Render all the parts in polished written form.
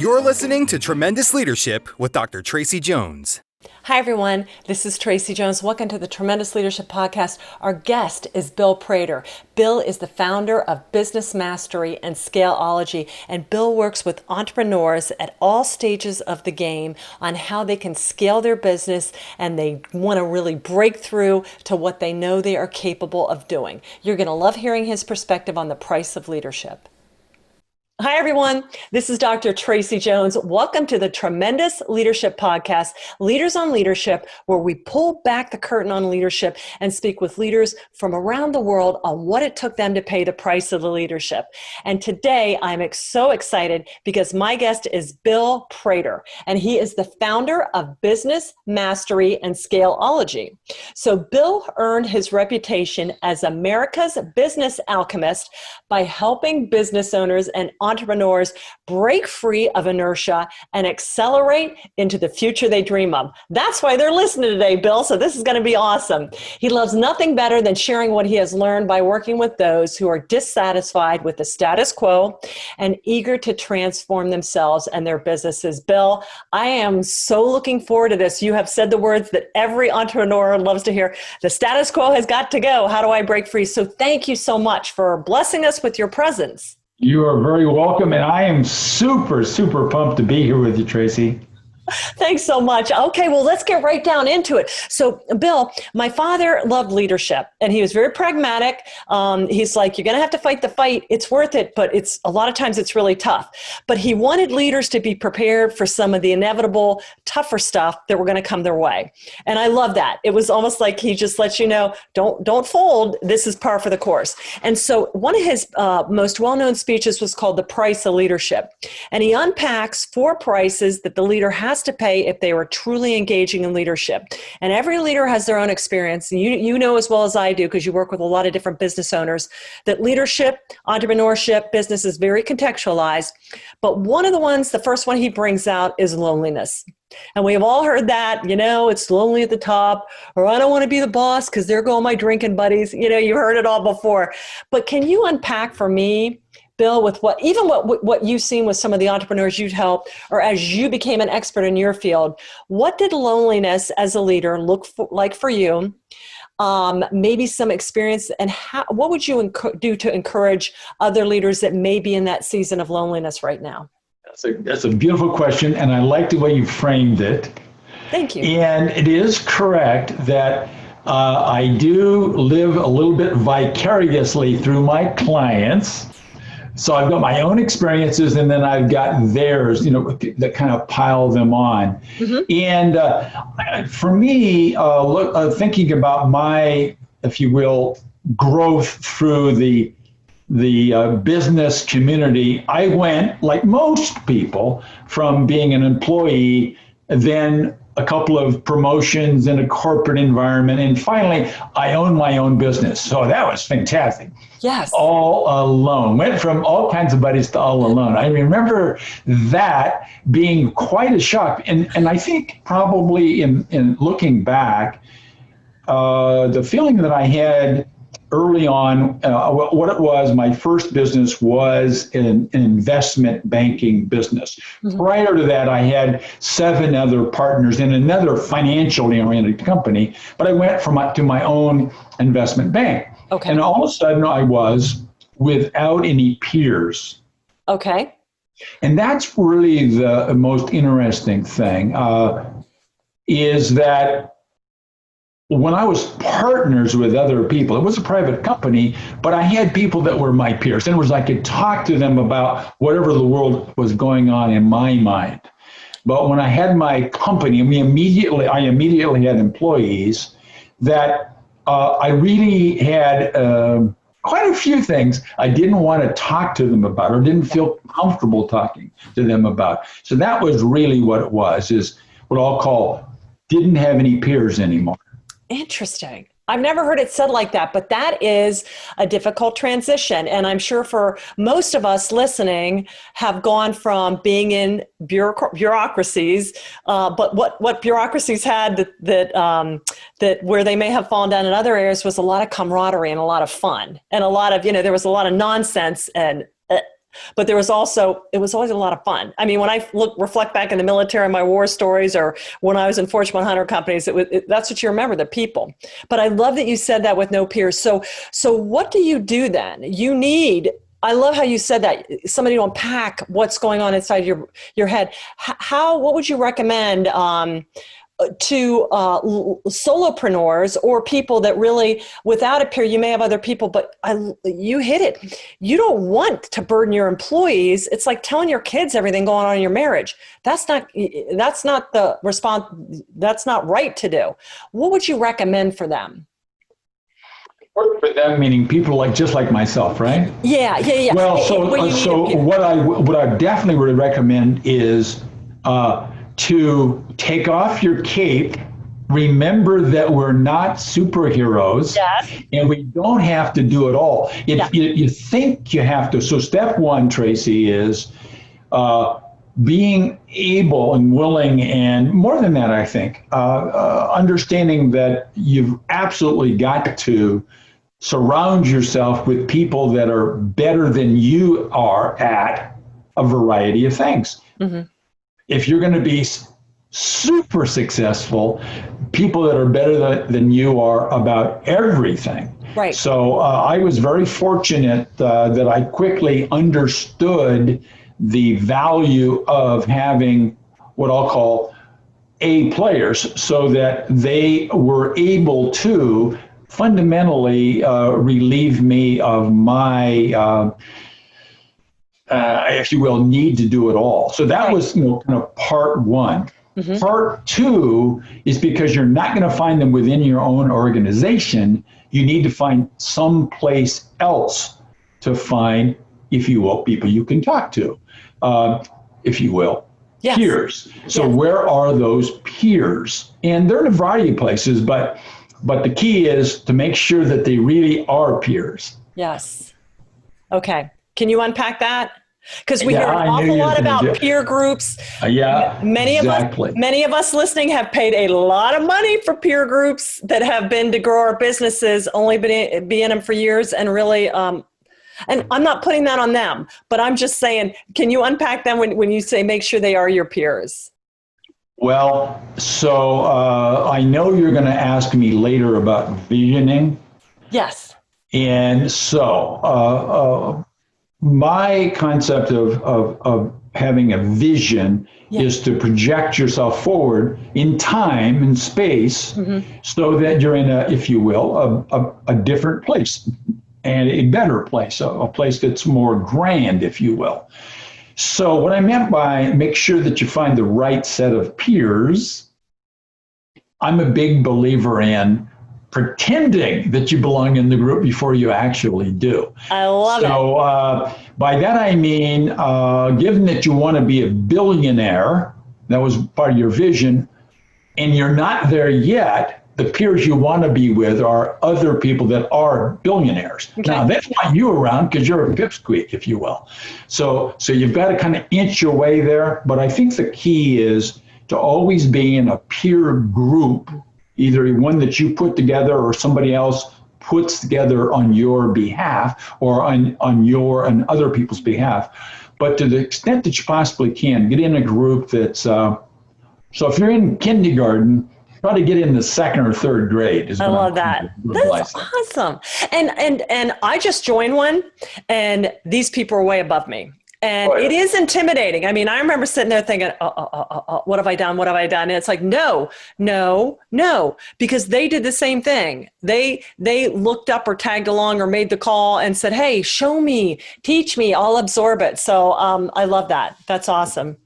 You're listening to Tremendous Leadership with Dr. Tracey Jones. Hi, everyone. This is Tracey Jones. Welcome to the Tremendous Leadership Podcast. Our guest is Bill Prater. Bill is the founder of Business Mastery and Scaleology, and Bill works with entrepreneurs at all stages of the game on how they can scale their business, and they want to really break through to what they know they are capable of doing. You're going to love hearing his perspective on the price of leadership. Hi, everyone. This is Dr. Tracey Jones. Welcome to the Tremendous Leadership Podcast, Leaders on Leadership, where we pull back the curtain on leadership and speak with leaders from around the world on what it took them to pay the price of the leadership. And today I'm so excited because my guest is Bill Prater, and he is the founder of Business Mastery and Scaleology. So Bill earned his reputation as America's business alchemist by helping business owners and entrepreneurs break free of inertia and accelerate into the future they dream of. That's why they're listening today, Bill. So this is going to be awesome. He loves nothing better than sharing what he has learned by working with those who are dissatisfied with the status quo and eager to transform themselves and their businesses. Bill, I am so looking forward to this. You have said the words that every entrepreneur loves to hear. The status quo has got to go. How do I break free? So thank you so much for blessing us with your presence. You are very welcome, and I am super, super pumped to be here with you, Tracey. Thanks so much. Okay, well, let's get right down into it. So, Bill, my father loved leadership, and he was very pragmatic. He's like, you're going to have to fight the fight. It's worth it, but it's a lot of times it's really tough. But he wanted leaders to be prepared for some of the inevitable, tougher stuff that were going to come their way. And I love that. It was almost like he just lets you know, don't fold. This is par for the course. And so one of his most well-known speeches was called The Price of Leadership. And he unpacks 4 prices that the leader has to pay if they were truly engaging in leadership. And every leader has their own experience. And you know as well as I do, because you work with a lot of different business owners, that leadership, entrepreneurship, business is very contextualized. But one of the ones, the first one he brings out is loneliness. And we have all heard that, it's lonely at the top, or I don't want to be the boss because there go my drinking buddies. You've heard it all before. But can you unpack for me, Bill, with what you've seen with some of the entrepreneurs you've helped, or as you became an expert in your field, what did loneliness as a leader look like for you? Maybe some experience, and what would you do to encourage other leaders that may be in that season of loneliness right now? That's a beautiful question, and I like the way you framed it. Thank you. And it is correct that I do live a little bit vicariously through my clients. So I've got my own experiences, and then I've got theirs, that kind of pile them on. Mm-hmm. And for me, thinking about my, if you will, growth through the business community, I went, like most people, from being an employee, then a couple of promotions in a corporate environment, and finally, I own my own business. So that was fantastic. Yes. All alone. Went from all kinds of buddies to all alone. I remember that being quite a shock. And I think probably in looking back, the feeling that I had early on, what it was, my first business was an investment banking business. Mm-hmm. Prior to that, I had 7 other partners in another financially oriented company, but I went to my own investment bank. Okay. And all of a sudden I was without any peers. Okay. And that's really the most interesting thing, is that when I was partners with other people, it was a private company, but I had people that were my peers. In other words, I could talk to them about whatever the world was going on in my mind. But when I had my company, I immediately had employees that I really had quite a few things I didn't want to talk to them about, or didn't feel comfortable talking to them about. So that was really what it was, is what I'll call didn't have any peers anymore. Interesting. I've never heard it said like that, but that is a difficult transition. And I'm sure for most of us listening have gone from being in bureaucracies, but what bureaucracies had that where they may have fallen down in other areas was a lot of camaraderie and a lot of fun and a lot of, there was a lot of nonsense and But it was always a lot of fun. I mean, when I reflect back in the military, my war stories, or when I was in Fortune 100 companies, that's what you remember, the people. But I love that you said that with no peers. So what do you do then? I love how you said that, somebody to unpack what's going on inside your head. What would you recommend to solopreneurs or people that really, without a peer, you may have other people, but you hit it. You don't want to burden your employees. It's like telling your kids everything going on in your marriage. That's not the response. That's not right to do. What would you recommend for them? For them, meaning people just like myself, right? Yeah. Well, what I definitely would recommend is to take off your cape. Remember that we're not superheroes, yes, and we don't have to do it all. You think you have to. So step one, Tracy, is being able and willing, and more than that, I think, understanding that you've absolutely got to surround yourself with people that are better than you are at a variety of things. Mm-hmm. If you're going to be super successful, people that are better than you are about everything. Right. So I was very fortunate that I quickly understood the value of having what I'll call A players, so that they were able to fundamentally relieve me of my if you will, need to do it all. So that was, kind of part one. Mm-hmm. Part two is because you're not going to find them within your own organization. You need to find someplace else to find, if you will, people you can talk to, if you will, yes. Peers. So where are those peers? And they're in a variety of places, but the key is to make sure that they really are peers. Yes. Okay. Can you unpack that? Because we hear an awful lot about peer groups. Many of us listening have paid a lot of money for peer groups that have been to grow our businesses, only be in them for years, and really, and I'm not putting that on them, but I'm just saying, can you unpack them when you say make sure they are your peers? Well, so I know you're going to ask me later about visioning. Yes. And so my concept of having a vision is to project yourself forward in time and space, mm-hmm. so that you're in if you will, a different place, and a better place, a place that's more grand, if you will. So what I meant by make sure that you find the right set of peers, I'm a big believer in pretending that you belong in the group before you actually do. I love it. So by that I mean, given that you want to be a billionaire, that was part of your vision, and you're not there yet, the peers you want to be with are other people that are billionaires. Okay. Now, they want you around because you're a pipsqueak, if you will. So you've got to kind of inch your way there. But I think the key is to always be in a peer group, either one that you put together or somebody else puts together on your behalf, or on your and other people's behalf. But to the extent that you possibly can, get in a group that's, so if you're in kindergarten, try to get in the second or third grade. I love that. That's awesome. And I just joined one, and these people are way above me. And it is intimidating. I mean, I remember sitting there thinking, what have I done? What have I done? And it's like, no, because they did the same thing. They looked up or tagged along or made the call and said, hey, show me, teach me, I'll absorb it. So I love that. That's awesome.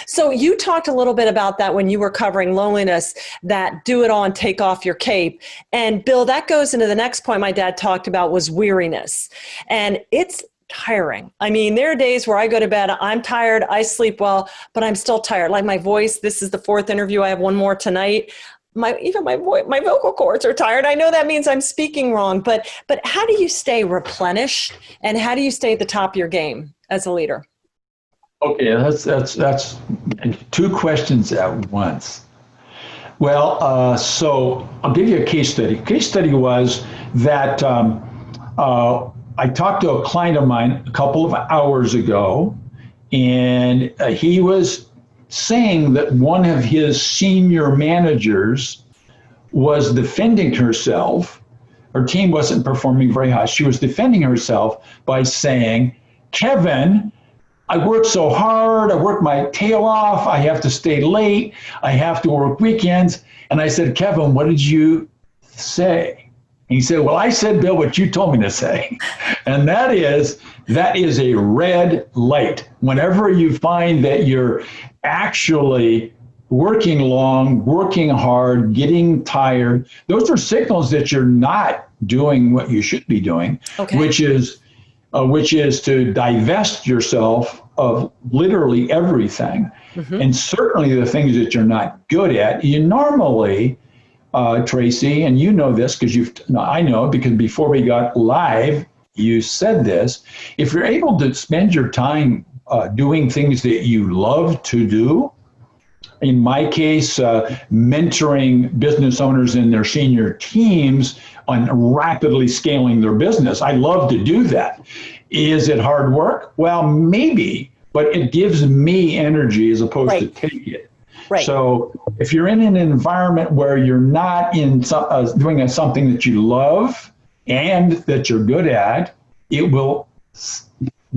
So you talked a little bit about that when you were covering loneliness, that do it all and take off your cape. And Bill, that goes into the next point my dad talked about, was weariness. And it's tiring. I mean, there are days where I go to bed, I'm tired, I sleep well, but I'm still tired. Like my voice, this is the fourth interview. I have one more tonight. My vocal cords are tired. I know that means I'm speaking wrong, but how do you stay replenished, and how do you stay at the top of your game as a leader? Okay, that's two questions at once. Well, so I'll give you a case study. Case study was that I talked to a client of mine a couple of hours ago, and he was saying that one of his senior managers was defending herself. Her team wasn't performing very high. She was defending herself by saying, Kevin, I work so hard. I work my tail off. I have to stay late. I have to work weekends. And I said, Kevin, what did you say? And he said, well, I said, Bill, what you told me to say. And that is a red light. Whenever you find that you're actually working long, working hard, getting tired, those are signals that you're not doing what you should be doing, which is to divest yourself of literally everything. And certainly the things that you're not good at. You normally, Tracey, and you know this because I know because before we got live, you said this. If you're able to spend your time doing things that you love to do, in my case, mentoring business owners in their senior teams on rapidly scaling their business, I love to do that. Is it hard work? Well, maybe, but it gives me energy as opposed to take it. Right. So if you're in an environment where you're not doing something that you love and that you're good at, it will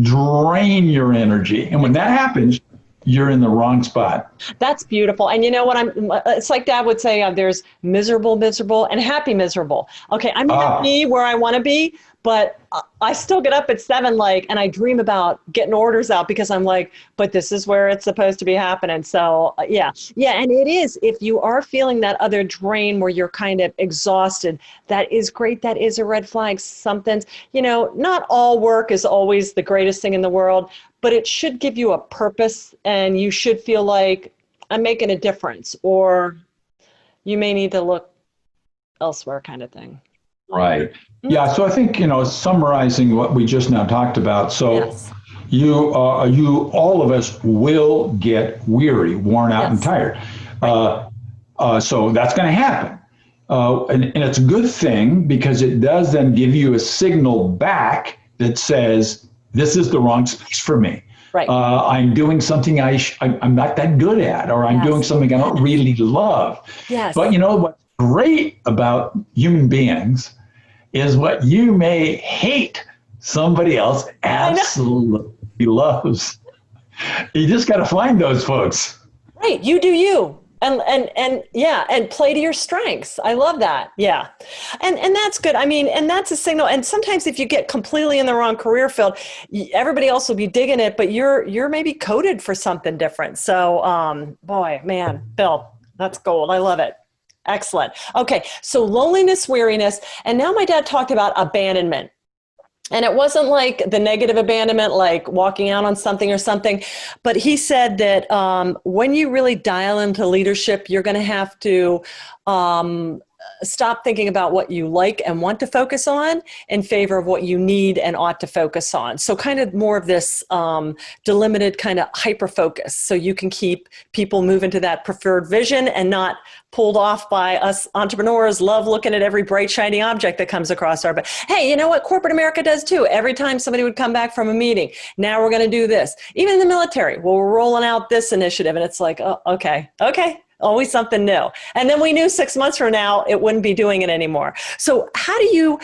drain your energy. And when that happens, you're in the wrong spot. That's beautiful. And you know what? It's like Dad would say, there's miserable, and happy, miserable. Okay, I may not be where I want to be, but I still get up at 7, and I dream about getting orders out because I'm like, but this is where it's supposed to be happening. So yeah. And it is, if you are feeling that other drain where you're kind of exhausted, that is great. That is a red flag. Something's, not all work is always the greatest thing in the world, but it should give you a purpose and you should feel like I'm making a difference, or you may need to look elsewhere kind of thing. Right. Yeah. So I think, summarizing what we just now talked about. So you all of us will get weary, worn out and tired. So that's going to happen. And it's a good thing because it does then give you a signal back that says, this is the wrong space for me. Right. I'm doing something I'm not that good at, or I'm doing something I don't really love. Yes. But what's great about human beings is what you may hate, somebody else absolutely loves. You just got to find those folks. Right. You do you. And play to your strengths. I love that. Yeah. And that's good. I mean, and that's a signal. And sometimes if you get completely in the wrong career field, everybody else will be digging it, but you're maybe coded for something different. So, Bill, that's gold. I love it. Excellent. Okay. So loneliness, weariness. And now my dad talked about abandonment. And it wasn't like the negative abandonment, like walking out on something or something, but he said that when you really dial into leadership, you're going to have to stop thinking about what you like and want to focus on in favor of what you need and ought to focus on. So kind of more of this delimited kind of hyper focus, so you can keep people moving to that preferred vision and not pulled off by us entrepreneurs love looking at every bright, shiny object that comes across our back. Hey, you know what? Corporate America does too. Every time somebody would come back from a meeting, now we're going to do this. Even in the military, well, we're rolling out this initiative, and it's like, oh, okay. Always something new. And then we knew 6 months from now, it wouldn't be doing it anymore. So how do you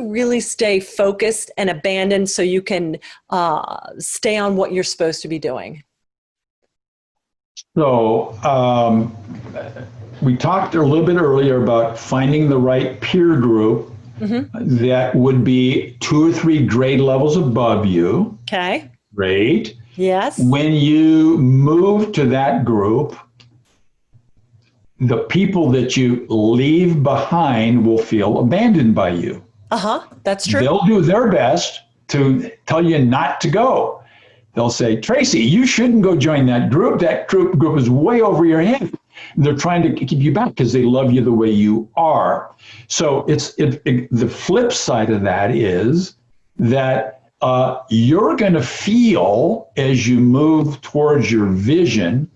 really stay focused and abandoned so you can stay on what you're supposed to be doing? So we talked a little bit earlier about finding the right peer group that would be 2 or 3 grade levels above you. Okay. Great. Yes. When you move to that group, the people that you leave behind will feel abandoned by you. That's true. They'll do their best to tell you not to go. They'll say, Tracey, you shouldn't go join that group. That group is way over your head. And they're trying to keep you back because they love you the way you are. So the flip side of that is that you're going to feel as you move towards your vision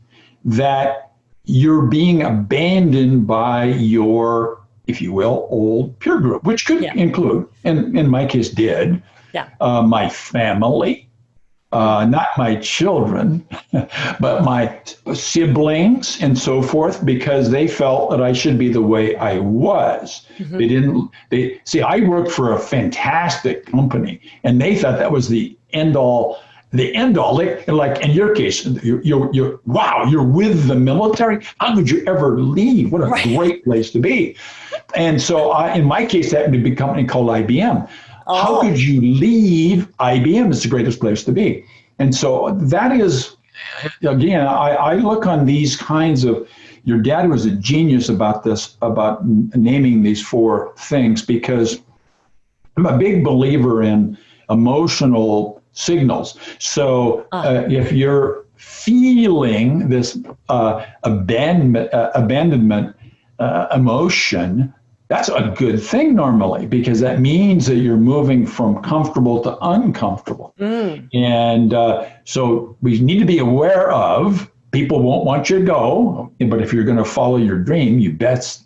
that you're being abandoned by your if you will, old peer group, which could Yeah. include, and in my case did, Yeah. my family, not my children, but my siblings and so forth, because they felt that I should be the way I was. I worked for a fantastic company, and they thought that was the end all. Like in your case, you're with the military. How could you ever leave? What a great place to be. And so in my case, that would be a company called IBM. How could you leave IBM? It's the greatest place to be. And so that is, again, I look on these kinds of, your dad was a genius about this, about naming these four things, because I'm a big believer in emotional signals. So if you're feeling this abandonment emotion, that's a good thing normally, because that means that you're moving from comfortable to uncomfortable. And so we need to be aware of, people won't want you to go, but if you're going to follow your dream, you best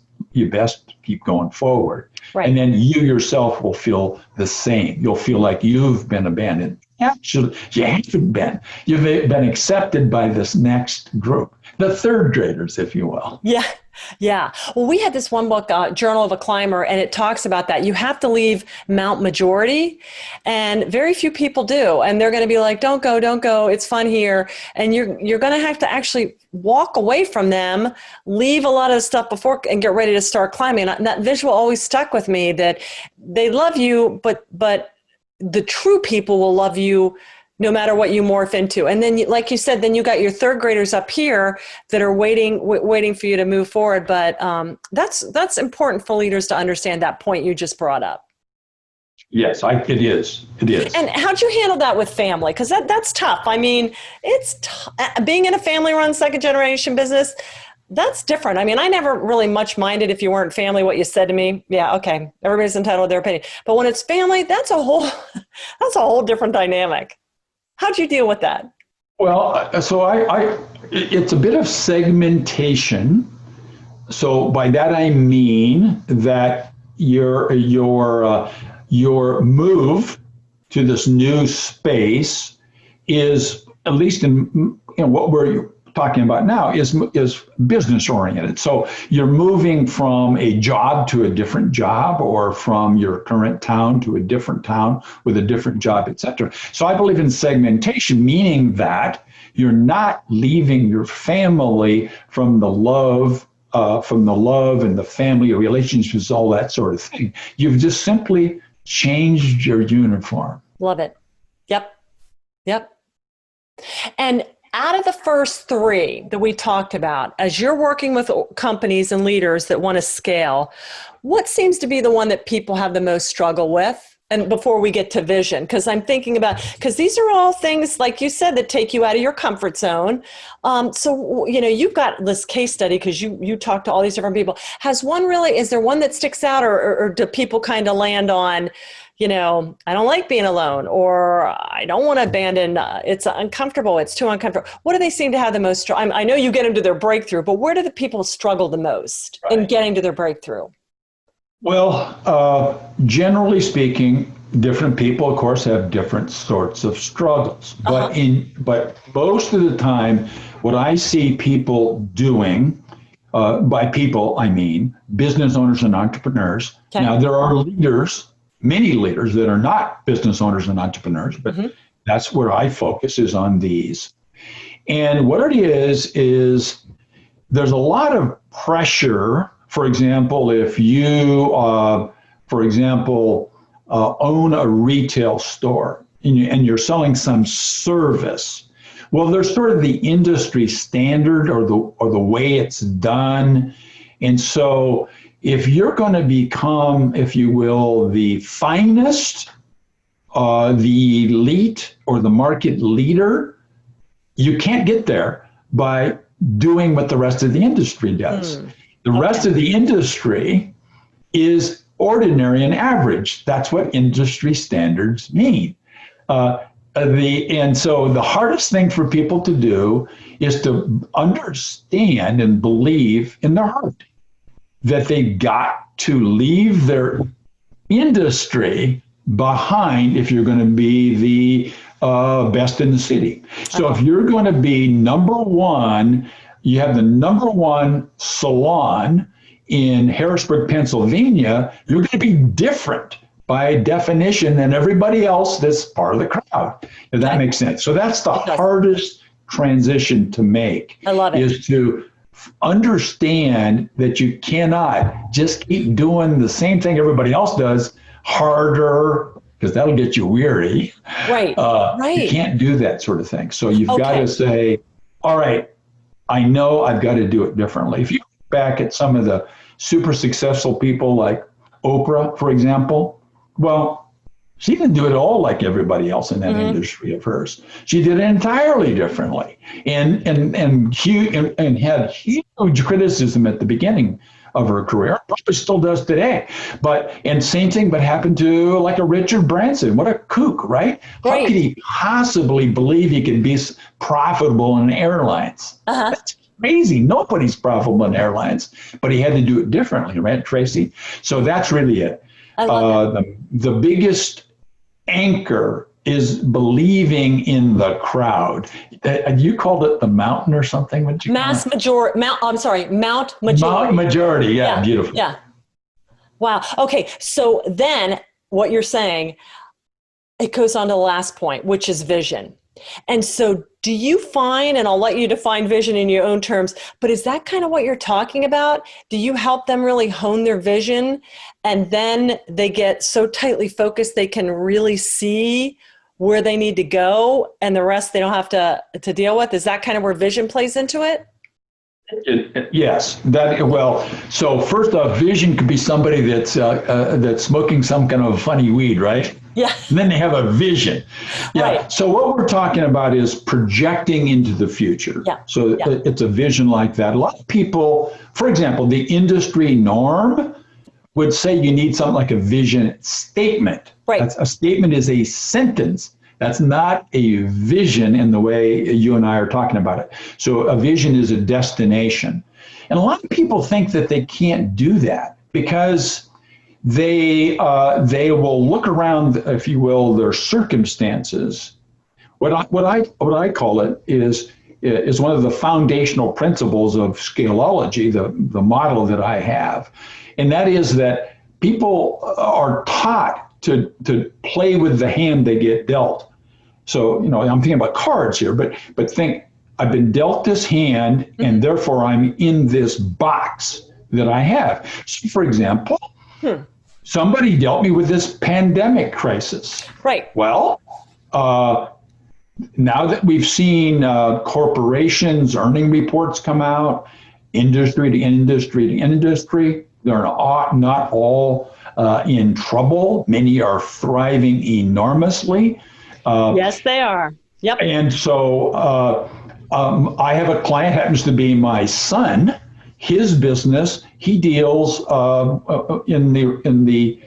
keep going forward. Right. And then you yourself will feel the same. You'll feel like you've been abandoned. Actually, you haven't been. You've been accepted by this next group, the third graders, if you will. Yeah. Yeah. Well, we had this one book, Journal of a Climber, and it talks about that. You have to leave Mount Majority, and very few people do. And they're going to be like, don't go. It's fun here. And you're going to have to actually walk away from them, leave a lot of stuff before, and get ready to start climbing. And that visual always stuck with me, that they love you, but the true people will love you no matter what you morph into. And then, like you said, then you got your third graders up here that are waiting for you to move forward. But that's important for leaders to understand, that point you just brought up. Yes, it is. It is. And how'd you handle that with family? Because that's tough. I mean, it's being in a family-run second-generation business. That's different. I mean, I never really much minded if you weren't family, what you said to me. Yeah, okay, everybody's entitled to their opinion. But when it's family, that's a whole different dynamic. How'd you deal with that? Well, so it's a bit of segmentation. So by that I mean that your move to this new space is, at least in what we're talking about now, is business oriented. So you're moving from a job to a different job, or from your current town to a different town with a different job, etc. So I believe in segmentation, meaning that you're not leaving your family from the love and the family relationships, all that sort of thing. You've just simply changed your uniform. Love it. Yep. And out of the first three that we talked about, as you're working with companies and leaders that want to scale, what seems to be the one that people have the most struggle with? And before we get to vision, because I'm thinking about, because these are all things, like you said, that take you out of your comfort zone. So, you've got this case study, because you talk to all these different people. Is there one that sticks out, or do people kind of land on, I don't like being alone, or I don't want to abandon, it's uncomfortable, it's too uncomfortable. What do they seem to have the most? I know you get them to their breakthrough, but where do the people struggle the most in getting to their breakthrough? Well, generally speaking, different people, of course, have different sorts of struggles. But most of the time, what I see people doing, by people, I mean business owners and entrepreneurs. Okay. Now, there are many leaders that are not business owners and entrepreneurs, but that's where I focus, is on these. And what it is there's a lot of pressure. For example, if you, own a retail store and you're selling some service, well, there's sort of the industry standard or the way it's done. And so if you're going to become, if you will, the finest, the elite, or the market leader, you can't get there by doing what the rest of the industry does. The rest of the industry is ordinary and average. That's what industry standards mean. And so the hardest thing for people to do is to understand and believe in their heart. that they've got to leave their industry behind if you're going to be the best in the city. So if you're going to be number one, you have the number one salon in Harrisburg, Pennsylvania, you're going to be different by definition than everybody else that's part of the crowd. If that makes sense. So that's the hardest transition to make. I love it. Is to understand that you cannot just keep doing the same thing everybody else does harder, because that'll get you weary. Right. You can't do that sort of thing. So you've got to say, all right, I know I've got to do it differently. If you look back at some of the super successful people like Oprah, for example, well, she didn't do it all like everybody else in that industry of hers. She did it entirely differently, and had huge criticism at the beginning of her career. Probably still does today. And same thing, but happened to like a Richard Branson. What a kook, right? How could he possibly believe he could be profitable in airlines? That's crazy. Nobody's profitable in airlines, but he had to do it differently, right, Tracy? So that's really it. The biggest anchor is believing in the crowd. You called it the mountain or something? Mount majority. Mount majority. Yeah, beautiful. Yeah. Wow. Okay. So then what you're saying, it goes on to the last point, which is vision. And so do you find, and I'll let you define vision in your own terms, but is that kind of what you're talking about? Do you help them really hone their vision, and then they get so tightly focused they can really see where they need to go, and the rest they don't have to deal with? Is that kind of where vision plays into it? Yes. So first off, vision could be somebody that's smoking some kind of funny weed, right? Yeah. And then they have a vision. Yeah. Right. So what we're talking about is projecting into the future. Yeah. So it's a vision like that. A lot of people, for example, the industry norm would say you need something like a vision statement. Right. A statement is a sentence. That's not a vision in the way you and I are talking about it. So a vision is a destination. And a lot of people think that they can't do that because they will look around, if you will, their circumstances. What I call it is one of the foundational principles of scaleology, the model that I have. And that is that people are taught to play with the hand they get dealt. So, I'm thinking about cards here, but think, I've been dealt this hand, and therefore I'm in this box that I have. So, for example, somebody dealt me with this pandemic crisis. Right. Well, now that we've seen corporations' earning reports come out, industry to industry, they're not all in trouble. Many are thriving enormously. Yes, they are. Yep. And so I have a client, happens to be my son. His business, he deals in the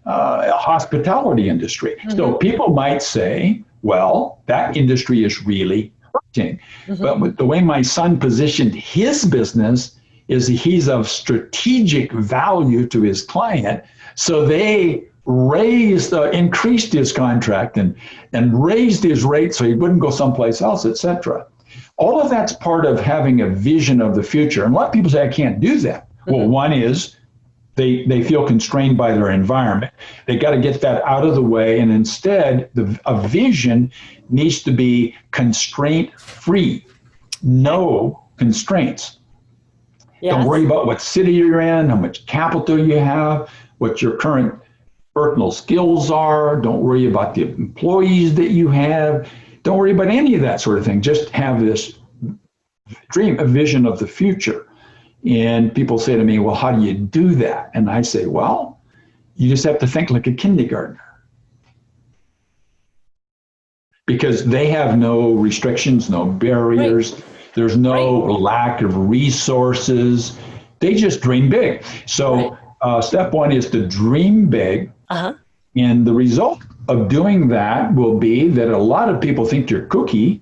hospitality industry. So people might say, well, that industry is really hurting. But with the way my son positioned his business is he's of strategic value to his client. So they increased his contract and raised his rate so he wouldn't go someplace else, etc. All of that's part of having a vision of the future. And a lot of people say, I can't do that. Well, one is they feel constrained by their environment. They got to get that out of the way. And instead, a vision needs to be constraint-free. No constraints. Yes. Don't worry about what city you're in, how much capital you have, what your current personal skills are. Don't worry about the employees that you have. Don't worry about any of that sort of thing. Just have this dream, a vision of the future. And people say to me, well, how do you do that? And I say, well, you just have to think like a kindergartner. Because they have no restrictions, no barriers. Right. There's no lack of resources. They just dream big. So step one is to dream big. And the result of doing that will be that a lot of people think you're kooky,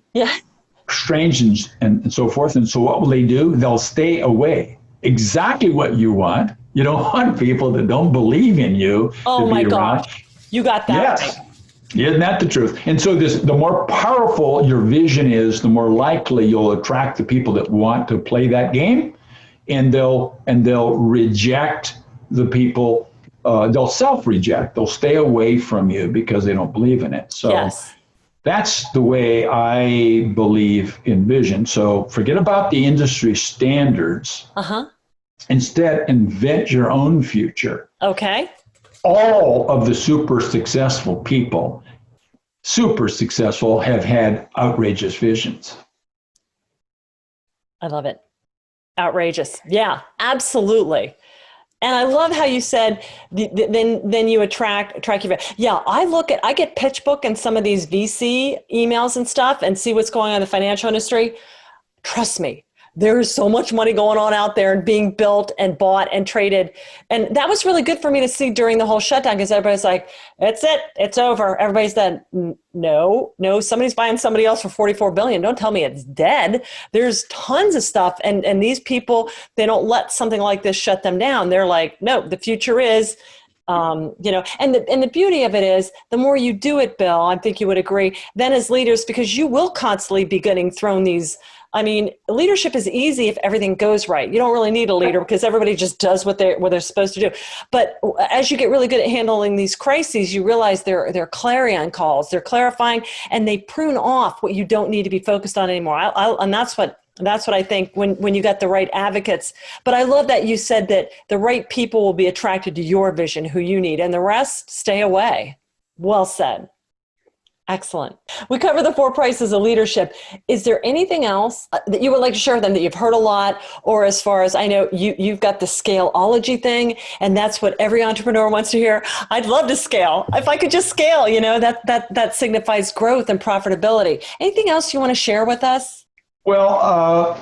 strange, and so forth. And so what will they do? They'll stay away. exactly what you want. You don't want people that don't believe in you Oh to my be around. gosh. You got that Yes. right. Isn't that the truth? And so the more powerful your vision is, the more likely you'll attract the people that want to play that game, and they'll reject the people. They'll self-reject. They'll stay away from you because they don't believe in it. So Yes. that's the way I believe in vision. So forget about the industry standards. Uh-huh. Instead, invent your own future. Okay. All of the super successful, have had outrageous visions. I love it. Outrageous. Yeah, absolutely. And I love how you said then you attract your. Yeah, I get pitch book and some of these VC emails and stuff and see what's going on in the financial industry. Trust me, there is so much money going on out there and being built and bought and traded. And that was really good for me to see during the whole shutdown, because everybody's like, it's it, it's over. Everybody's dead. No, somebody's buying somebody else for 44 billion. Don't tell me it's dead. There's tons of stuff. And these people, they don't let something like this shut them down. They're like, no, the future is, and the beauty of it is, the more you do it, Bill, I think you would agree, then as leaders, because you will constantly be getting thrown these. I mean, leadership is easy if everything goes right. You don't really need a leader because everybody just does what they're supposed to do. But as you get really good at handling these crises, you realize they're clarion calls, they're clarifying, and they prune off what you don't need to be focused on anymore. And that's what I think when you got the right advocates. But I love that you said that the right people will be attracted to your vision, who you need, and the rest stay away. Well said. Excellent. We cover the 4 prices of leadership. Is there anything else that you would like to share with them that you've heard a lot, or as far as I know, you've got the scaleology thing, and that's what every entrepreneur wants to hear. I'd love to scale. If I could just scale, that signifies growth and profitability. Anything else you want to share with us? Well,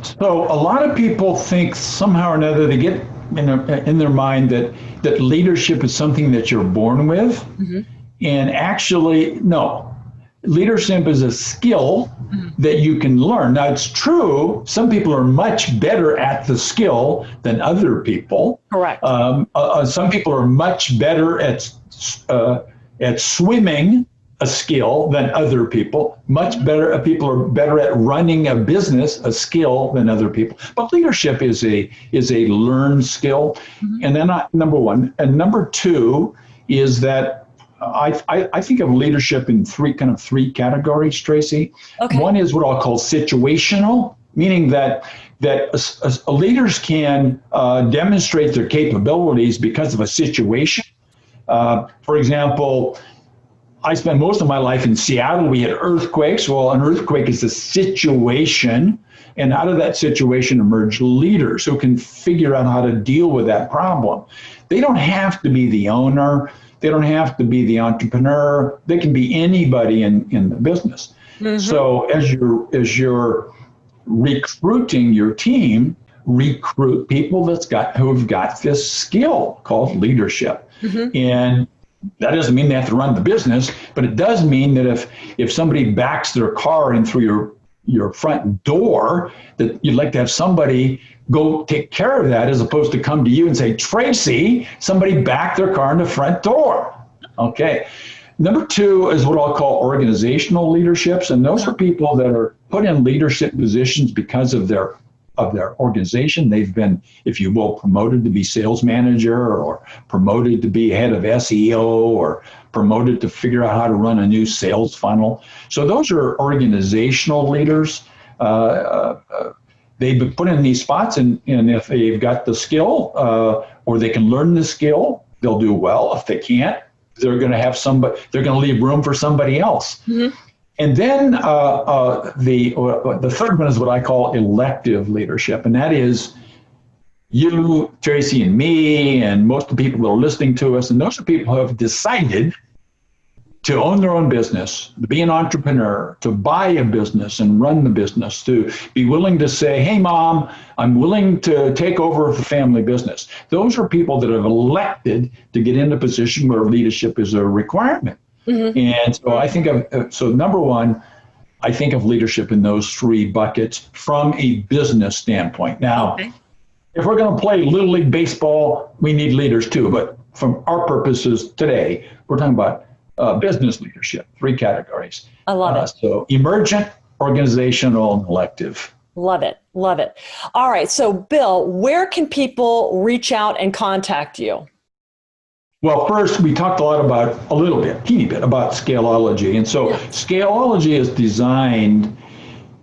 so a lot of people think somehow or another, they get in their mind that leadership is something that you're born with. Mm-hmm. And actually, no. Leadership is a skill that you can learn. Now, it's true, some people are much better at the skill than other people. Correct. Some people are much better at swimming a skill than other people. People are better at running a business, a skill, than other people. But leadership is a learned skill. Mm-hmm. And then number one. And number two is that I think of leadership in three categories, Tracey. Okay. One is what I'll call situational, meaning that leaders can demonstrate their capabilities because of a situation. For example, I spent most of my life in Seattle. We had earthquakes. Well, an earthquake is a situation, and out of that situation emerge leaders who can figure out how to deal with that problem. They don't have to be the owner. They don't have to be the entrepreneur. They can be anybody in the business. Mm-hmm. So as you're recruiting your team, recruit people who've got this skill called leadership. Mm-hmm. And that doesn't mean they have to run the business, but it does mean that if somebody backs their car in through your front door, that you'd like to have somebody go take care of that, as opposed to come to you and say, Tracey, somebody backed their car in the front door. Okay. Number two is what I'll call organizational leaderships. And those are people that are put in leadership positions because of their organization. They've been, if you will, promoted to be sales manager, or promoted to be head of SEO, or promoted to figure out how to run a new sales funnel. So those are organizational leaders. They've been put in these spots, and if they've got the skill, or they can learn the skill, they'll do well. If they can't, they're going to leave room for somebody else. Mm-hmm. And then the third one is what I call elective leadership. And that is you, Tracey, and me, and most of the people that are listening to us. And those are people who have decided to own their own business, to be an entrepreneur, to buy a business and run the business, to be willing to say, hey, Mom, I'm willing to take over the family business. Those are people that have elected to get in a position where leadership is a requirement. Mm-hmm. And so I think number one, I think of leadership in those 3 buckets from a business standpoint. Now, okay. if we're going to play Little League Baseball, we need leaders too. But from our purposes today, we're talking about business leadership, 3 categories. I love it. So emergent, organizational, and elective. Love it. Love it. All right. So, Bill, where can people reach out and contact you? Well, first, we talked teeny bit about Scaleology. And so Scaleology is designed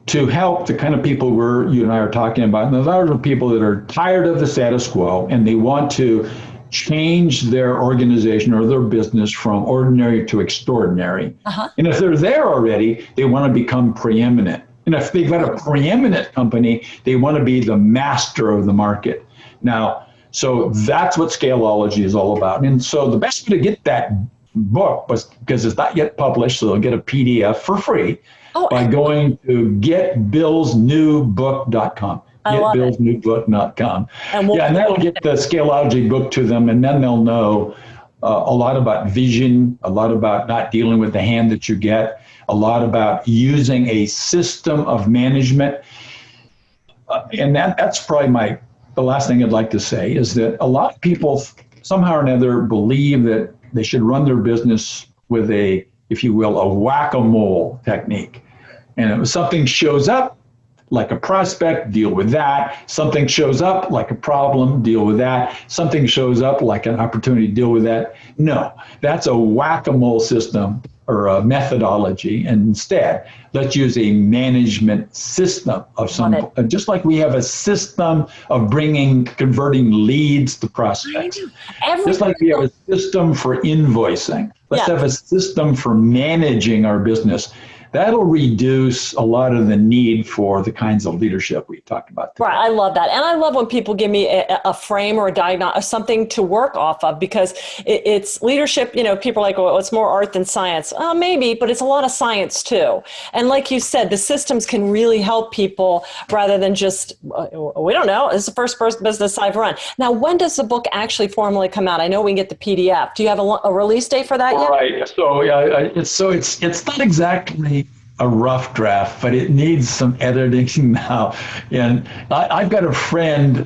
to help the kind of people you and I are talking about. And those are people that are tired of the status quo and they want to change their organization or their business from ordinary to extraordinary. And if they're there already, they want to become preeminent. And if they've got a preeminent company, they want to be the master of the market. Now, so that's what Scaleology is all about. And so the best way to get that book was, because it's not yet published, so they'll get a PDF for free by going to getbillsnewbook.com. Getbillsnewbook.com. And that'll get the Scaleology book to them, and then they'll know a lot about vision, a lot about not dealing with the hand that you get, a lot about using a system of management. And that's probably the last thing I'd like to say is that a lot of people somehow or another believe that they should run their business with a whack-a-mole technique. And if something shows up like a prospect, deal with that. Something shows up like a problem, deal with that. Something shows up like an opportunity, deal with that. No, that's a whack-a-mole system or a methodology. And instead, let's use a management system of some, just like we have a system of converting leads to prospects. Just like we have a system for invoicing. Let's have a system for managing our business. That'll reduce a lot of the need for the kinds of leadership we talked about today. Right. I love that. And I love when people give me a frame or a diagnostic, something to work off of, because it's leadership. You know, people are like, well, it's more art than science. Maybe, but it's a lot of science too. And like you said, the systems can really help people rather than just, we don't know. It's the first business I've run. Now, when does the book actually formally come out? I know we can get the PDF. Do you have a release date for that yet? Right. So it's not exactly a rough draft, but it needs some editing now. And I've got a friend,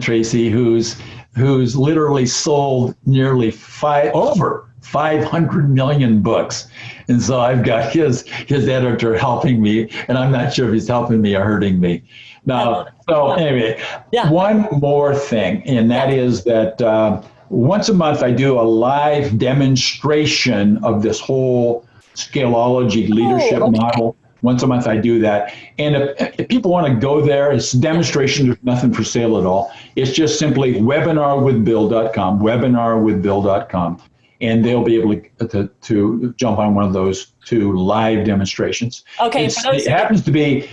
Tracey, who's literally sold nearly over 500 million books. And so I've got his editor helping me, and I'm not sure if he's helping me or hurting me. Now, so anyway, one more thing, and that is that once a month I do a live demonstration of this whole Scaleology leadership model. Once a month I do that. And if people want to go there, it's demonstration, there's nothing for sale at all. It's just simply webinarwithbill.com, and they'll be able to jump on one of those 2 live demonstrations. Okay. It happens to be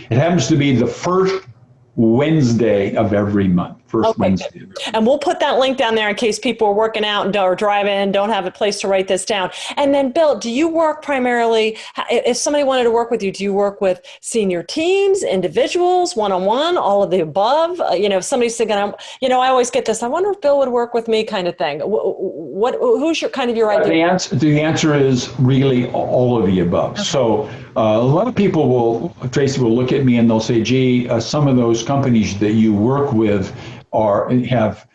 the first Wednesday of every month. Wednesday. And we'll put that link down there in case people are working out or driving and don't have a place to write this down. And then, Bill, do you work primarily, if somebody wanted to work with you, do you work with senior teams, individuals, one-on-one, all of the above? If somebody's thinking, I always get this, I wonder if Bill would work with me kind of thing. Who's your idea? The answer is really all of the above. Okay. So a lot of people Tracey will look at me and they'll say, gee, some of those companies that you work with have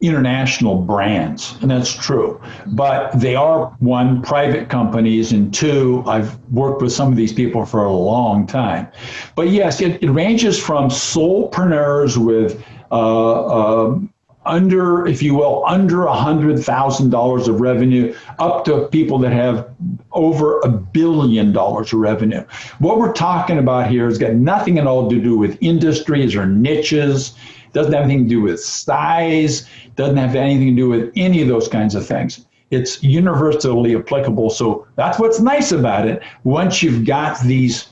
international brands, and that's true. But they are, 1, private companies, and 2, I've worked with some of these people for a long time. But yes, it ranges from solopreneurs with under $100,000 of revenue up to people that have over $1 billion of revenue. What we're talking about here has got nothing at all to do with industries or niches. Doesn't have anything to do with size, doesn't have anything to do with any of those kinds of things. It's universally applicable. So that's what's nice about it. Once you've got these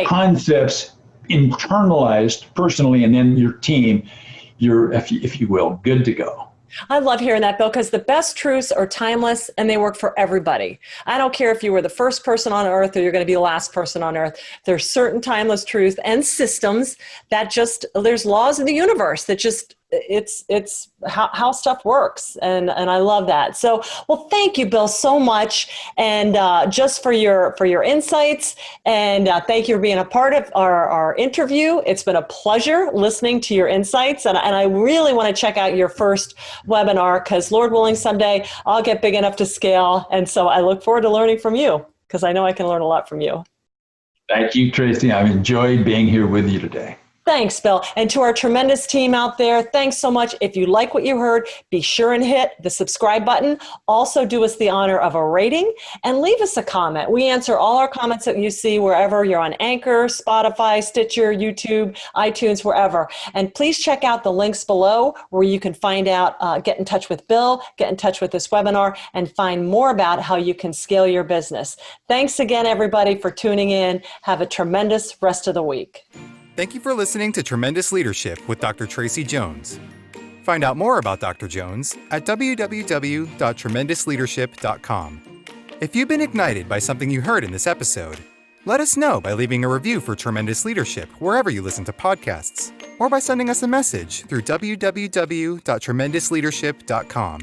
concepts internalized personally, and then your team, you're, if you will, good to go. I love hearing that, Bill, because the best truths are timeless and they work for everybody. I don't care if you were the first person on earth or you're going to be the last person on earth. There's certain timeless truths and systems that there's laws in the universe that just it's how stuff works, and I love that. So, well, thank you, Bill, so much, and just for your insights, and thank you for being a part of our interview. It's been a pleasure listening to your insights, and I really want to check out your first webinar, because Lord willing, someday I'll get big enough to scale, and so I look forward to learning from you, because I know I can learn a lot from you. Thank you, Tracey. I've enjoyed being here with you today. Thanks, Bill. And to our tremendous team out there, thanks so much. If you like what you heard, be sure and hit the subscribe button. Also, do us the honor of a rating and leave us a comment. We answer all our comments that you see wherever you're on Anchor, Spotify, Stitcher, YouTube, iTunes, wherever. And please check out the links below where you can find out, get in touch with Bill, get in touch with this webinar, and find more about how you can scale your business. Thanks again, everybody, for tuning in. Have a tremendous rest of the week. Thank you for listening to Tremendous Leadership with Dr. Tracey Jones. Find out more about Dr. Jones at www.tremendousleadership.com. If you've been ignited by something you heard in this episode, let us know by leaving a review for Tremendous Leadership wherever you listen to podcasts, or by sending us a message through www.tremendousleadership.com.